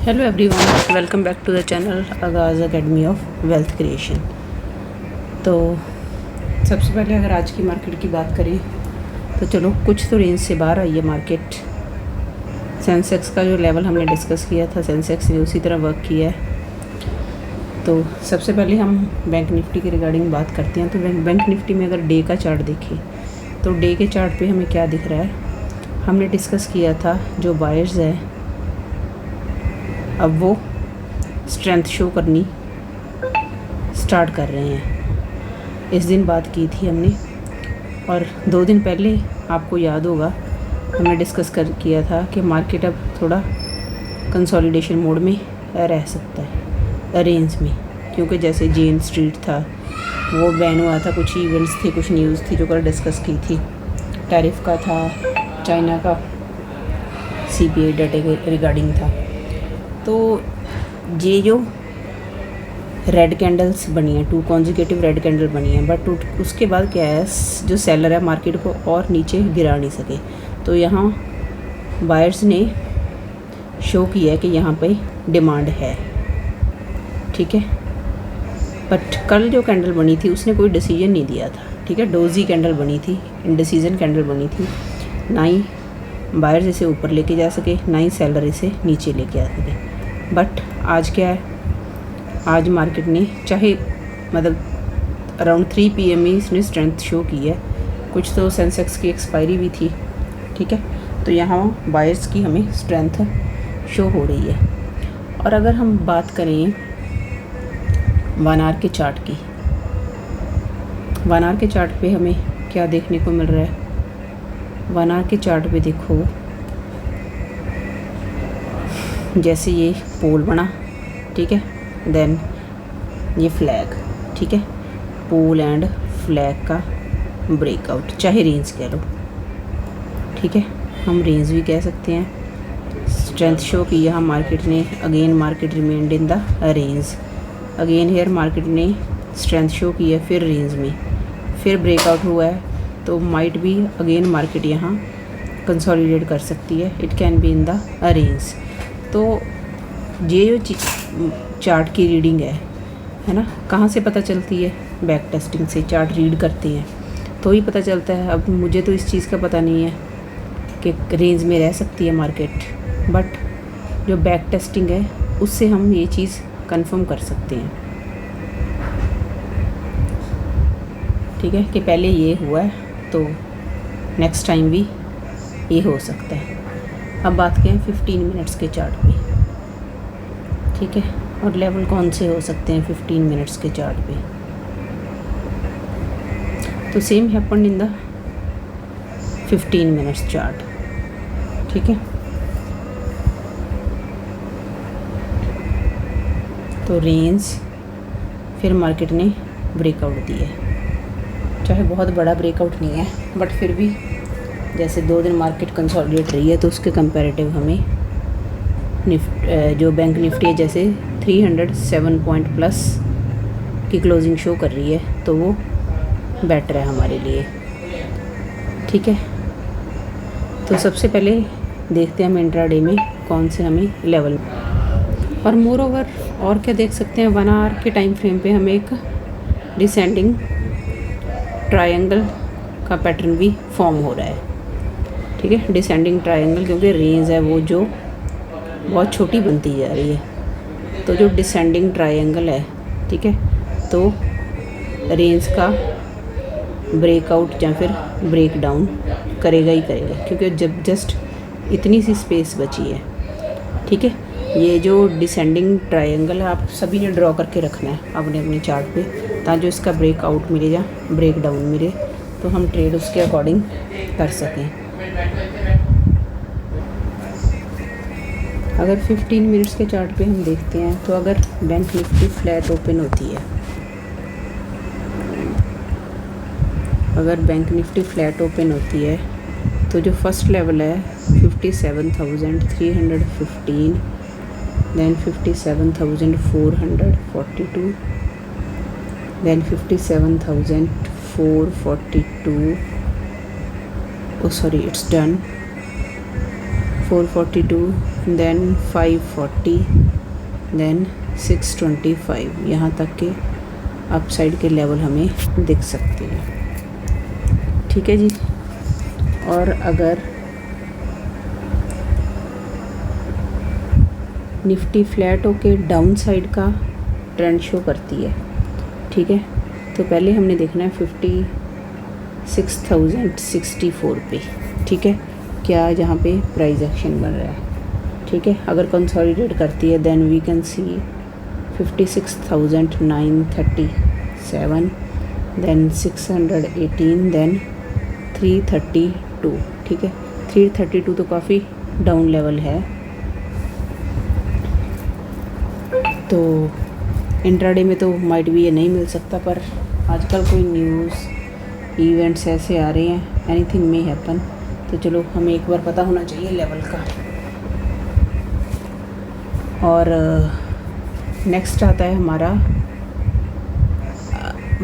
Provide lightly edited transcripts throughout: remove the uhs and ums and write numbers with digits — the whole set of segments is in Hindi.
Hello everyone, welcome back to the channel Aagaz academy of wealth creation. तो सबसे पहले अगर आज की मार्केट की बात करें तो चलो कुछ तो रेंज से बाहर आई है मार्केट। सेंसेक्स का जो लेवल हमने डिस्कस किया था, सेंसेक्स ने उसी तरह वर्क किया है। तो सबसे पहले हम बैंक निफ्टी के रिगार्डिंग बात करते हैं। तो बैंक निफ्टी में अगर डे का चार्ट देखें तो डे के चार्ट पे हमें क्या दिख रहा है, हमने डिस्कस किया था जो बायर्स है अब वो स्ट्रेंथ शो करनी स्टार्ट कर रहे हैं। इस दिन बात की थी हमने, और 2 दिन पहले आपको याद होगा हमने डिस्कस किया था कि मार्केट अब थोड़ा कंसोलिडेशन मोड में रह सकता है रेंज में, क्योंकि जैसे जेन स्ट्रीट था वो बैन हुआ था, कुछ इवेंट्स थे, कुछ न्यूज़ थी जो कल डिस्कस की थी। टैरिफ का था, चाइना का CPI डाटे के रिगार्डिंग था। तो ये जो रेड कैंडल्स बनी है, 2 कॉन्जिक्यूटिव रेड कैंडल बनी है, बट उसके बाद क्या है, जो सेलर है मार्केट को और नीचे गिरा नहीं सके। तो यहाँ बायर्स ने शो किया है कि यहाँ पे डिमांड है, ठीक है। बट कल जो कैंडल बनी थी उसने कोई डिसीजन नहीं दिया था, ठीक है। डोजी कैंडल बनी थी, इंडिसीजन कैंडल बनी थी, ना ही बायर्स इसे ऊपर लेके जा सके, ना ही सेलर इसे नीचे लेके आ सके। बट आज क्या है, आज मार्केट ने चाहे मतलब अराउंड 3 PM ही इसने स्ट्रेंथ शो की है। कुछ तो सेंसेक्स की एक्सपायरी भी थी, ठीक है। तो यहाँ बायर्स की हमें स्ट्रेंथ शो हो रही है। और अगर हम बात करें 1 आवर के चार्ट की, 1 आवर के चार्ट पे हमें क्या देखने को मिल रहा है। 1 आवर के चार्ट पे देखो, जैसे ये पोल बना, ठीक है, देन ये फ्लैग, ठीक है, पोल एंड फ्लैग का ब्रेकआउट, चाहे रेंज कह लो, ठीक है, हम रेंज भी कह सकते हैं। स्ट्रेंथ शो की यहाँ मार्केट ने, again market remained in the range, again here market ने स्ट्रेंथ शो की है, फिर रेंज में फिर ब्रेकआउट हुआ है। तो माइट भी अगेन मार्केट यहाँ कंसोलिडेट कर सकती है, it can be in the range. तो ये जो चार्ट की रीडिंग है ना, कहाँ से पता चलती है, बैक टेस्टिंग से चार्ट रीड करते हैं तो ही पता चलता है। अब मुझे तो इस चीज़ का पता नहीं है कि रेंज में रह सकती है मार्केट, बट जो बैक टेस्टिंग है उससे हम ये चीज़ कंफर्म कर सकते हैं, ठीक है, कि पहले ये हुआ है तो नेक्स्ट टाइम भी ये हो सकता है। अब बात करें 15 मिनट्स के चार्ट पे, ठीक है, और लेवल कौन से हो सकते हैं 15 मिनट्स के चार्ट पे। तो same happen in the 15 minutes chart, ठीक है। तो रेंज फिर मार्केट ने ब्रेकआउट दी है, चाहे बहुत बड़ा ब्रेकआउट नहीं है, बट फिर भी जैसे 2 दिन मार्केट कंसोलिडेट रही है तो उसके कंपैरेटिव हमें जो बैंक निफ्टी है जैसे 307 पॉइंट प्लस की क्लोजिंग शो कर रही है, तो वो बेटर है हमारे लिए, ठीक है। तो सबसे पहले देखते हैं हम इंट्राडे में कौन से हमें लेवल, और मोर ओवर और क्या देख सकते हैं, 1 आवर के टाइम फ्रेम पे हमें एक डिसेंडिंग ट्रायंगल का पैटर्न भी फॉर्म हो रहा है, ठीक है, डिसेंडिंग ट्रायंगल, क्योंकि रेंज है वो जो बहुत छोटी बनती जा रही है। तो जो डिसेंडिंग ट्रायंगल है, ठीक है, तो रेंज का ब्रेकआउट या फिर ब्रेक डाउन करेगा ही करेगा, क्योंकि जब जस्ट इतनी सी स्पेस बची है, ठीक है। ये जो डिसेंडिंग ट्रायंगल है आप सभी ने ड्रॉ करके रखना है अपने अपने चार्ट पे, ताकि इसका ब्रेकआउट मिले या ब्रेक डाउन मिले तो हम ट्रेड उसके अकॉर्डिंग कर सकें। अगर 15 मिनट्स के चार्ट पे हम देखते हैं तो अगर बैंक निफ्टी फ्लैट ओपन होती है, अगर बैंक निफ्टी फ्लैट ओपन होती है तो जो फर्स्ट लेवल है 57,315, then 57,442, then 57,442, oh sorry it's done, 442, then 540, then 625, यहाँ तक के अपसाइड के लेवल हमें दिख सकते हैं। ठीक है जी। और अगर निफ्टी फ्लैट होके डाउन साइड का ट्रेंड शो करती है, ठीक है, तो पहले हमने देखना है 56,064 पे, ठीक है, क्या जहाँ पे प्राइस एक्शन बन रहा है। ठीक है, अगर कंसोलिडेट करती है then we can see 56,937, then 618, then 332। ठीक है, 332 तो काफ़ी डाउन लेवल है। तो इंट्राडे में तो माइट भी ये नहीं मिल सकता, पर आजकल कोई न्यूज़ इवेंट्स ऐसे आ रहे हैं, एनीथिंग मे हैपन, तो चलो हमें एक बार पता होना चाहिए लेवल का। और नेक्स्ट आता है हमारा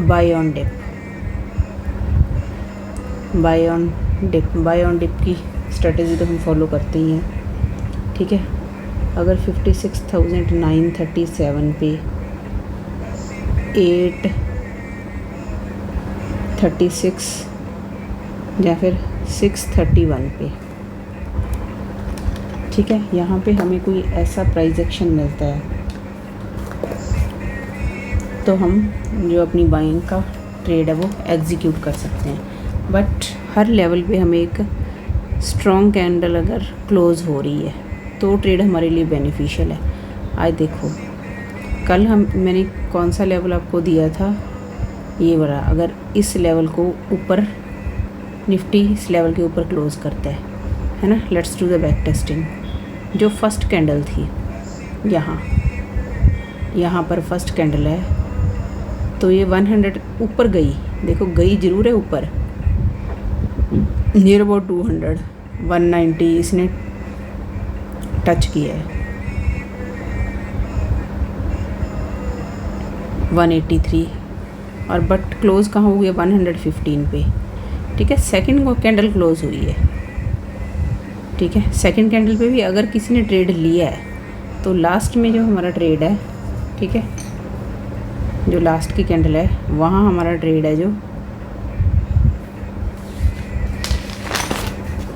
buy on dip. Buy on dip की स्ट्रेटजी तो हम फॉलो करते ही हैं। ठीक है, अगर 56,937 पे 836 या फिर 631 पे, ठीक है, यहाँ पे हमें कोई ऐसा प्राइस एक्शन मिलता है तो हम जो अपनी बाइंग का ट्रेड है वो एग्जीक्यूट कर सकते हैं। बट हर लेवल पे हमें एक स्ट्रॉन्ग कैंडल अगर क्लोज़ हो रही है तो ट्रेड हमारे लिए बेनिफिशियल है। आज देखो कल मैंने कौन सा लेवल आपको दिया था, ये वाला, अगर इस लेवल को ऊपर निफ्टी इस लेवल के ऊपर क्लोज़ करता है ना, let's do the back testing. जो फर्स्ट कैंडल थी यहाँ पर फर्स्ट कैंडल है, तो ये 100 ऊपर गई, देखो गई ज़रूर है ऊपर, नियर अबाउट 200, 190 इसने टच किया है, 183, और बट क्लोज़ कहाँ हो गया 115 पे। ठीक है, सेकंड कैंडल क्लोज़ हुई है। ठीक है, सेकंड कैंडल पे भी अगर किसी ने ट्रेड लिया है तो लास्ट में जो हमारा ट्रेड है, ठीक है, जो लास्ट की कैंडल है वहाँ हमारा ट्रेड है जो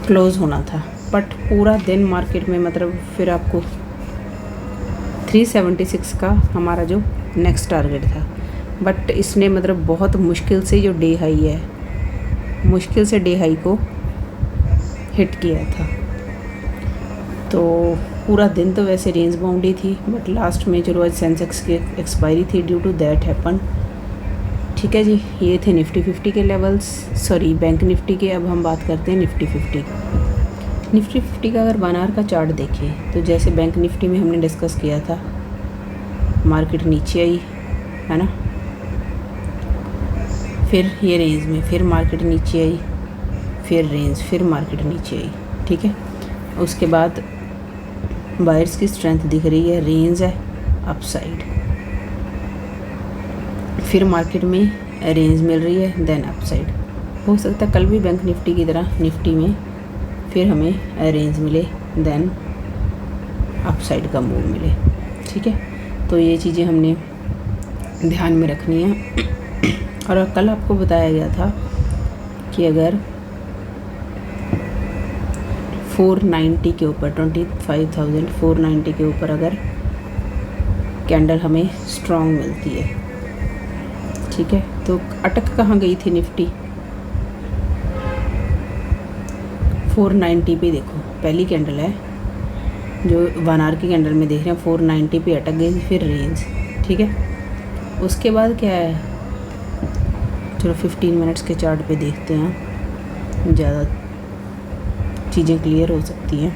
क्लोज़ होना था। बट पूरा दिन मार्केट में मतलब फिर आपको 376 का हमारा जो नेक्स्ट टारगेट था, बट इसने मतलब बहुत मुश्किल से जो डे हाई है, मुश्किल से डे हाई को हिट किया था। तो पूरा दिन तो वैसे रेंज बाउंड ही थी, बट लास्ट में चलो आज सेंसेक्स की एक्सपायरी थी, ड्यू टू दैट हैपन। ठीक है जी, ये थे निफ्टी 50 के लेवल्स, सॉरी बैंक निफ्टी के। अब हम बात करते हैं निफ्टी 50 की। निफ्टी 50 का अगर 1 आवर का चार्ट देखें तो जैसे बैंक निफ्टी में हमने डिस्कस किया था, मार्केट नीचे आई है ना, फिर ये रेंज में फिर मार्केट नीचे आई, फिर रेंज, फिर मार्केट नीचे आई। ठीक है, उसके बाद बायर्स की स्ट्रेंथ दिख रही है, रेंज है अपसाइड, फिर मार्केट में रेंज मिल रही है, देन अपसाइड। हो सकता है कल भी बैंक निफ्टी की तरह निफ्टी में फिर हमें रेंज मिले, देन अपसाइड का मूव मिले। ठीक है, तो ये चीज़ें हमने ध्यान में रखनी है। और कल आपको बताया गया था कि अगर 490 के ऊपर 25,490 के ऊपर अगर कैंडल हमें स्ट्रॉन्ग मिलती है, ठीक है, तो अटक कहाँ गई थी निफ्टी 490 पे। देखो पहली कैंडल है जो 1 आवर की कैंडल में देख रहे हैं, 490 पे अटक गई, फिर रेंज। ठीक है, उसके बाद क्या है, चलो 15 मिनट्स के चार्ट पे देखते हैं, ज़्यादा चीज़ें क्लियर हो सकती हैं।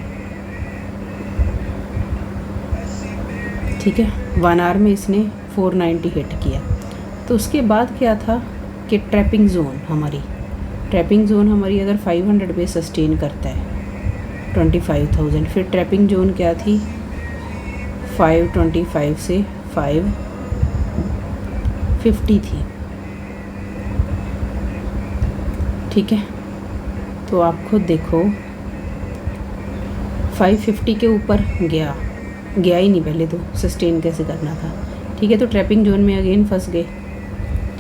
ठीक है, 1 आवर में इसने 490 हिट किया, तो उसके बाद क्या था कि ट्रैपिंग जोन हमारी अगर 500 पे सस्टेन करता है 25,000, फिर ट्रैपिंग जोन क्या थी 525 से 550 थी। ठीक है, तो आप खुद देखो 550 के ऊपर गया ही नहीं, पहले तो सस्टेन कैसे करना था। ठीक है, तो ट्रैपिंग जोन में अगेन फंस गए।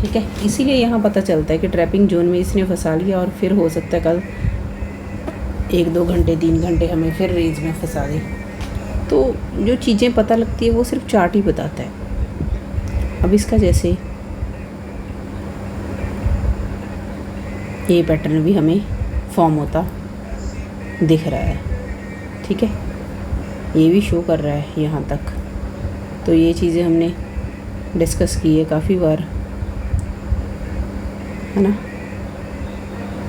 ठीक है, इसीलिए यहाँ पता चलता है कि ट्रैपिंग जोन में इसने फंसा लिया और फिर हो सकता है कल 1-2 घंटे 3 घंटे हमें फिर रेंज में फंसा दे। तो जो चीज़ें पता लगती है वो सिर्फ चार्ट ही बताता है। अब इसका जैसे ये पैटर्न भी हमें फॉर्म होता दिख रहा है। ठीक है, ये भी शो कर रहा है यहाँ तक। तो ये चीज़ें हमने डिस्कस की है काफ़ी बार, है ना।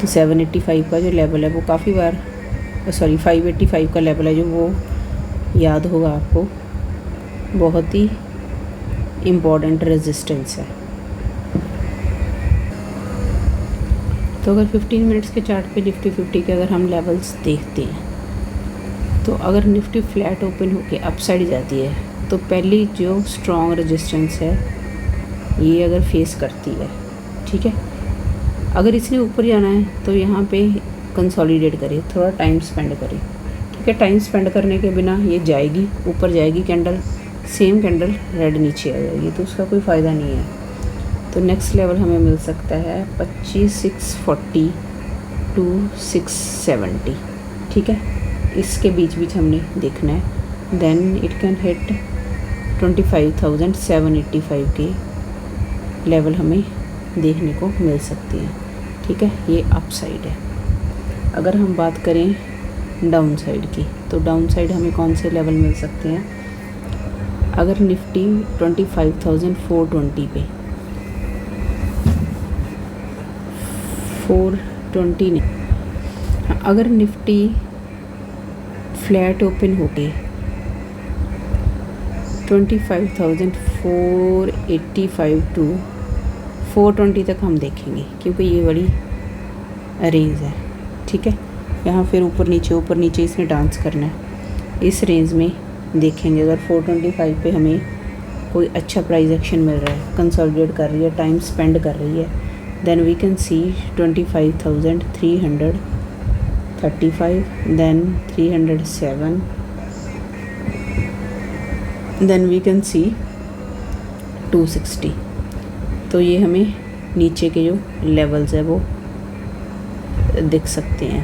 तो 785 का जो लेवल है वो काफ़ी बार, सॉरी 585 का लेवल है जो वो याद होगा आपको, बहुत ही इम्पॉर्टेंट रेजिस्टेंस है। तो अगर 15 मिनट्स के चार्ट पे निफ्टी 50 के अगर हम लेवल्स देखते हैं, तो अगर निफ्टी फ्लैट ओपन होके अपसाइड जाती है तो पहली जो स्ट्रॉन्ग रेजिस्टेंस है ये अगर फेस करती है, ठीक है। अगर इसने ऊपर जाना है तो यहाँ पे कंसोलिडेट करिए, थोड़ा टाइम स्पेंड करिए। ठीक है, टाइम स्पेंड करने के बिना ये जाएगी, ऊपर जाएगी कैंडल, सेम कैंडल रेड नीचे आ जाएगी, तो उसका कोई फ़ायदा नहीं है। तो नेक्स्ट लेवल हमें मिल सकता है 25,640 to 670। ठीक है, इसके बीच बीच हमने देखना है। देन इट कैन हिट 25,785 के लेवल हमें देखने को मिल सकती है। ठीक है, ये अप साइड है। अगर हम बात करें डाउन साइड की, तो डाउन साइड हमें कौन से लेवल मिल सकते हैं। अगर निफ्टी 25,420 पे 420 नहीं, अगर निफ्टी फ्लैट ओपन होके 25,485 टू 420 तक हम देखेंगे, क्योंकि ये बड़ी रेंज है। ठीक है, यहाँ फिर ऊपर नीचे इसने डांस करना है। इस रेंज में देखेंगे अगर 425 पे हमें कोई अच्छा प्राइस एक्शन मिल रहा है, कंसोलिडेट कर रही है, टाइम स्पेंड कर रही है, then we can see 25,335, then 307, then we can see 260। तो ये हमें नीचे के जो लेवल्स है वो दिख सकते हैं।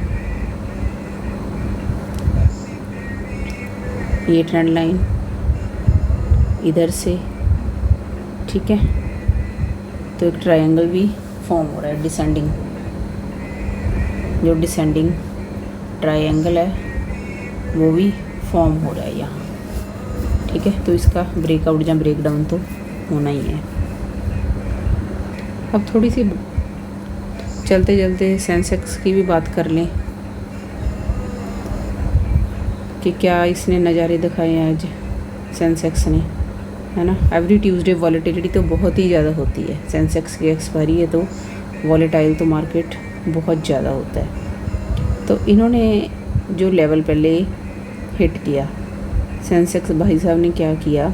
ये ट्रेंड लाइन इधर से, ठीक है, तो एक ट्रायंगल भी फॉर्म हो रहा है, डिसेंडिंग, जो डिसेंडिंग ट्रायंगल है वो भी फॉर्म हो रहा है यहाँ। ठीक है, तो इसका ब्रेकआउट या ब्रेकडाउन तो होना ही है। अब थोड़ी सी चलते चलते सेंसेक्स की भी बात कर लें कि क्या इसने नज़ारे दिखाए आज सेंसेक्स ने, है ना। एवरी ट्यूसडे वॉलेटिलिटी तो बहुत ही ज़्यादा होती है। सेंसेक्स की एक्सपायरी है तो वॉलेटाइल तो मार्केट बहुत ज़्यादा होता है। तो इन्होंने जो लेवल पहले हिट किया, सेंसेक्स भाई साहब ने क्या किया,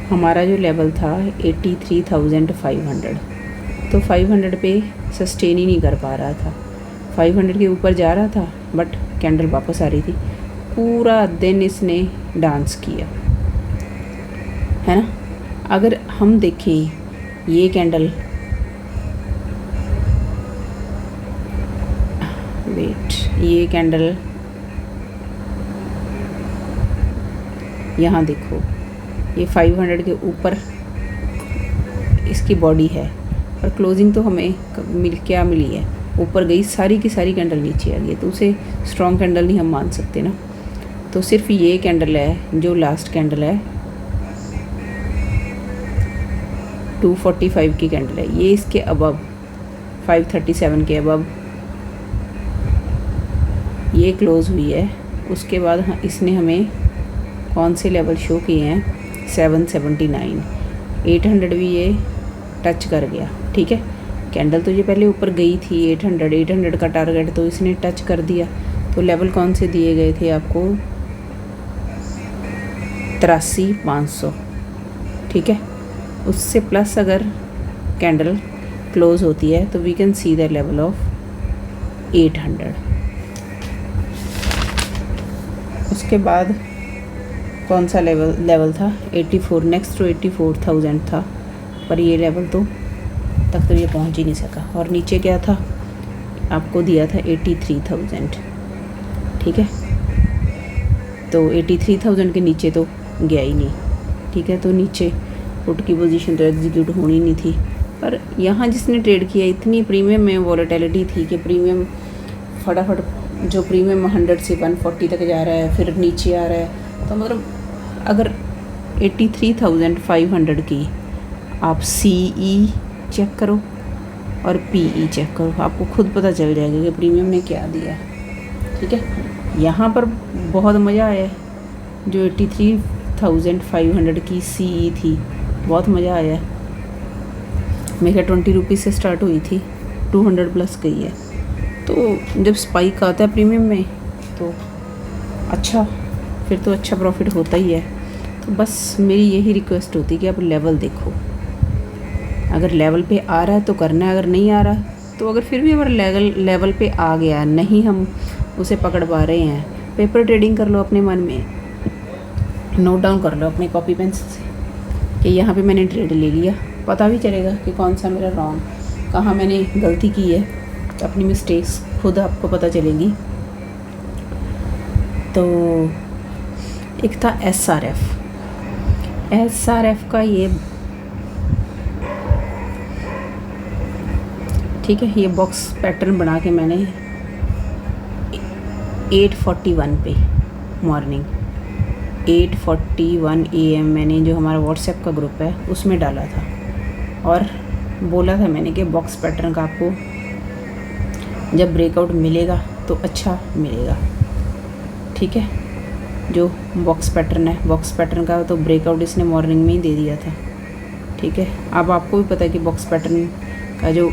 हमारा जो लेवल था 83,500, तो 500 पे सस्टेन ही नहीं कर पा रहा था। 500 के ऊपर जा रहा था बट कैंडल वापस आ रही थी। पूरा दिन इसने डांस किया, है ना। अगर हम देखें ये कैंडल, ये कैंडल यहाँ देखो, ये 500 के ऊपर इसकी बॉडी है और क्लोजिंग तो हमें क्या मिली है, ऊपर गई, सारी की सारी कैंडल नीचे आ गई, तो उसे स्ट्रॉन्ग कैंडल नहीं हम मान सकते ना। तो सिर्फ ये कैंडल है जो लास्ट कैंडल है, 245 की कैंडल है, ये इसके अबव 537 के अबव ये क्लोज़ हुई है। उसके बाद इसने हमें कौन से लेवल शो किए हैं, 779, 800 भी ये टच कर गया। ठीक है, कैंडल तो ये पहले ऊपर गई थी 800 का टारगेट तो इसने टच कर दिया। तो लेवल कौन से दिए गए थे आपको, 83,500। ठीक है, उससे प्लस अगर कैंडल क्लोज होती है तो we can see the level of 800। उसके बाद कौन सा लेवल था 84, नेक्स्ट टू 84,000 था, पर ये लेवल तक तो ये पहुंच ही नहीं सका। और नीचे क्या था, आपको दिया था 83,000, ठीक है। तो 83,000 के नीचे तो गया ही नहीं, ठीक है। तो नीचे पुट की पोजीशन तो एग्जीक्यूट होनी नहीं थी, पर यहाँ जिसने ट्रेड किया इतनी प्रीमियम में वॉलेटिलिटी थी कि प्रीमियम फटाफट, जो प्रीमियम 100 से 140 तक जा रहा है, फिर नीचे आ रहा है। तो मतलब अगर 83,500 की आप CE चेक करो और PE चेक करो, आपको खुद पता चल जाएगा कि प्रीमियम ने क्या दिया, ठीक है। यहाँ पर बहुत मज़ा आया, जो 83,500 की CE थी, बहुत मज़ा आया। मेरा 20 रुपीज़ से स्टार्ट हुई थी, 200 प्लस गई है। तो जब स्पाइक आता है प्रीमियम में तो अच्छा, फिर तो अच्छा प्रॉफिट होता ही है। तो बस मेरी यही रिक्वेस्ट होती है कि आप लेवल देखो, अगर लेवल पे आ रहा है तो करना है, अगर नहीं आ रहा तो अगर फिर भी अगर लेवल पे आ गया, नहीं हम उसे पकड़ पा रहे हैं, पेपर ट्रेडिंग कर लो अपने मन में, नोट डाउन कर लो अपने कॉपी पेंसिल से कि यहाँ पे मैंने ट्रेड ले लिया, पता भी चलेगा कि कौन सा मेरा रॉन्ग, कहाँ मैंने गलती की है, अपनी मिस्टेक्स खुद आपको पता चलेंगी। तो एक था SRF का ये, ठीक है, ये बॉक्स पैटर्न बना के मैंने 8:41 पे मॉर्निंग 8:41 AM मैंने जो हमारा व्हाट्सएप का ग्रुप है उसमें डाला था, और बोला था मैंने कि बॉक्स पैटर्न का आपको जब ब्रेकआउट मिलेगा तो अच्छा मिलेगा, ठीक है। जो बॉक्स पैटर्न है, बॉक्स पैटर्न का तो ब्रेकआउट इसने मॉर्निंग में ही दे दिया था, ठीक है। अब आपको भी पता है कि बॉक्स पैटर्न का जो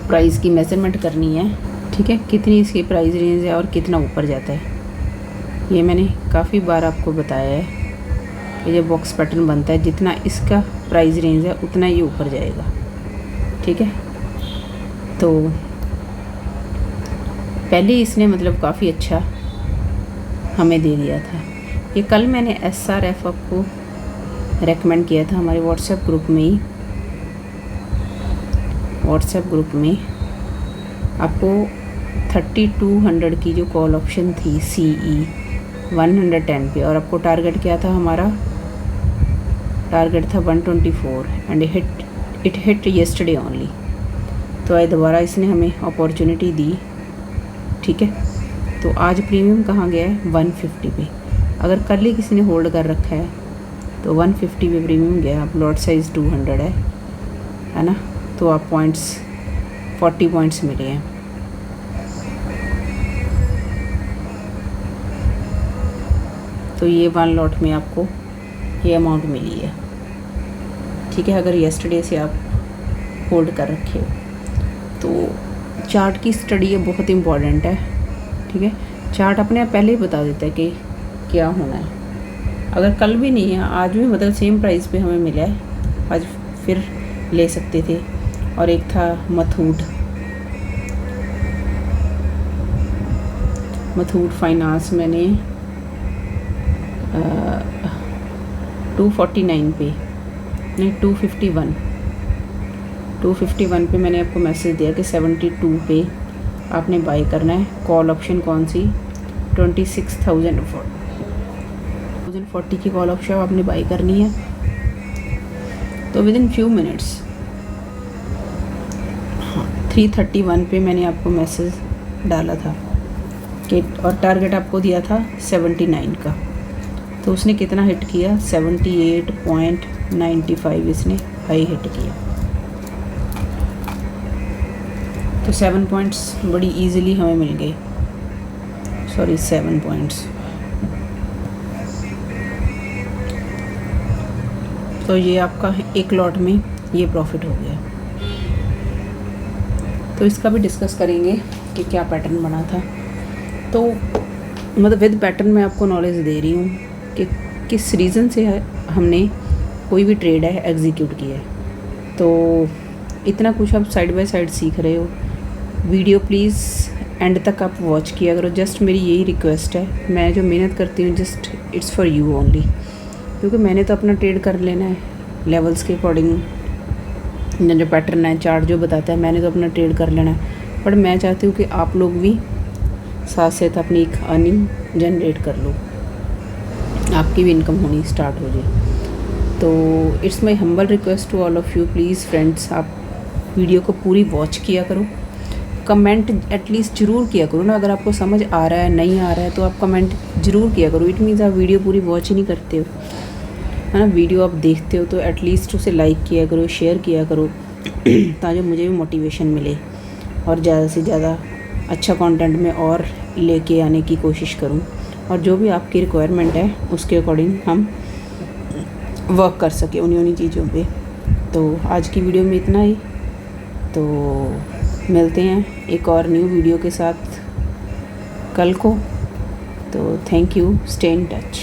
प्राइस की मेजरमेंट करनी है, ठीक है, कितनी इसकी प्राइस रेंज है और कितना ऊपर जाता है, ये मैंने काफ़ी बार आपको बताया है कि जब बॉक्स पैटर्न बनता है जितना इसका प्राइस रेंज है उतना ये ऊपर जाएगा, ठीक है। तो पहले इसने मतलब काफ़ी अच्छा हमें दे दिया था। ये कल मैंने SRF आपको रेकमेंड किया था हमारे व्हाट्सएप ग्रुप में ही, व्हाट्सएप ग्रुप में आपको 3200 की जो कॉल ऑप्शन थी CE 110 पे, और आपको टारगेट क्या था, हमारा टारगेट था 124 and it hit yesterday only. तो आज दोबारा इसने हमें अपॉर्चुनिटी दी, ठीक है। तो आज प्रीमियम कहाँ गया है, 150 पे। अगर कल ही किसी ने होल्ड कर रखा है तो 150 पे प्रीमियम गया, आप लॉट साइज़ 200 है ना, तो आप पॉइंट्स 40 पॉइंट्स मिले हैं। तो ये 1 लॉट में आपको ये अमाउंट मिली है, ठीक है। अगर येस्टरडे से आप होल्ड कर रखे हो तो चार्ट की स्टडी ये बहुत इम्पॉर्टेंट है, ठीक है। चार्ट अपने आप पहले ही बता देता है कि क्या होना है। अगर कल भी नहीं है, आज भी मतलब सेम प्राइस पे हमें मिला है, आज फिर ले सकते थे। और एक था मथूट फाइनेंस, मैंने 249 पे नहीं 251 पे मैंने आपको मैसेज दिया कि 72 पे आपने बाई करना है। कॉल ऑप्शन कौन सी, 26,040 की कॉल ऑप्शन आपने बाई करनी है। तो विद इन फ्यू मिनट्स 331 पे मैंने आपको मैसेज डाला था कि, और टारगेट आपको दिया था 79 का। तो उसने कितना हिट किया, 78.95 इसने हाई हिट किया। तो 7 पॉइंट्स बड़ी इजीली हमें मिल गए, 7 पॉइंट्स। तो ये आपका एक लॉट में ये प्रॉफिट हो गया। तो इसका भी डिस्कस करेंगे कि क्या पैटर्न बना था। तो मतलब विद पैटर्न मैं आपको नॉलेज दे रही हूँ कि किस रीज़न से हमने कोई भी ट्रेड है एग्जीक्यूट किया है। तो इतना कुछ आप साइड बाय साइड सीख रहे हो। वीडियो प्लीज़ एंड तक आप वॉच किया करो। जस्ट मेरी यही रिक्वेस्ट है, मैं जो मेहनत करती हूँ just it's for you only, क्योंकि मैंने तो अपना ट्रेड कर लेना है लेवल्स के अकॉर्डिंग, जो पैटर्न है चार्ट जो बताता है मैंने तो अपना ट्रेड कर लेना है। बट मैं चाहती हूँ कि आप लोग भी साथ साथ अपनी एक अर्निंग जनरेट कर लो, आपकी भी इनकम होनी स्टार्ट हो जाए। तो it's my humble request to all of you, please friends, आप वीडियो को पूरी वॉच किया करो, कमेंट एटलीस्ट ज़रूर किया करो ना। अगर आपको समझ आ रहा है नहीं आ रहा है तो आप कमेंट ज़रूर किया करो। इट मीन्स आप वीडियो पूरी वॉच ही नहीं करते हो, है ना। वीडियो आप देखते हो तो एटलीस्ट उसे लाइक किया करो, शेयर किया करो ताकि मुझे भी मोटिवेशन मिले और ज़्यादा से ज़्यादा अच्छा कंटेंट में और लेके आने की कोशिश करूं। और जो भी आपकी रिक्वायरमेंट है उसके अकॉर्डिंग हम वर्क कर सके उन्हीं चीज़ों पे। तो आज की वीडियो में इतना ही, तो मिलते हैं एक और न्यू वीडियो के साथ कल को। तो thank you, stay in touch.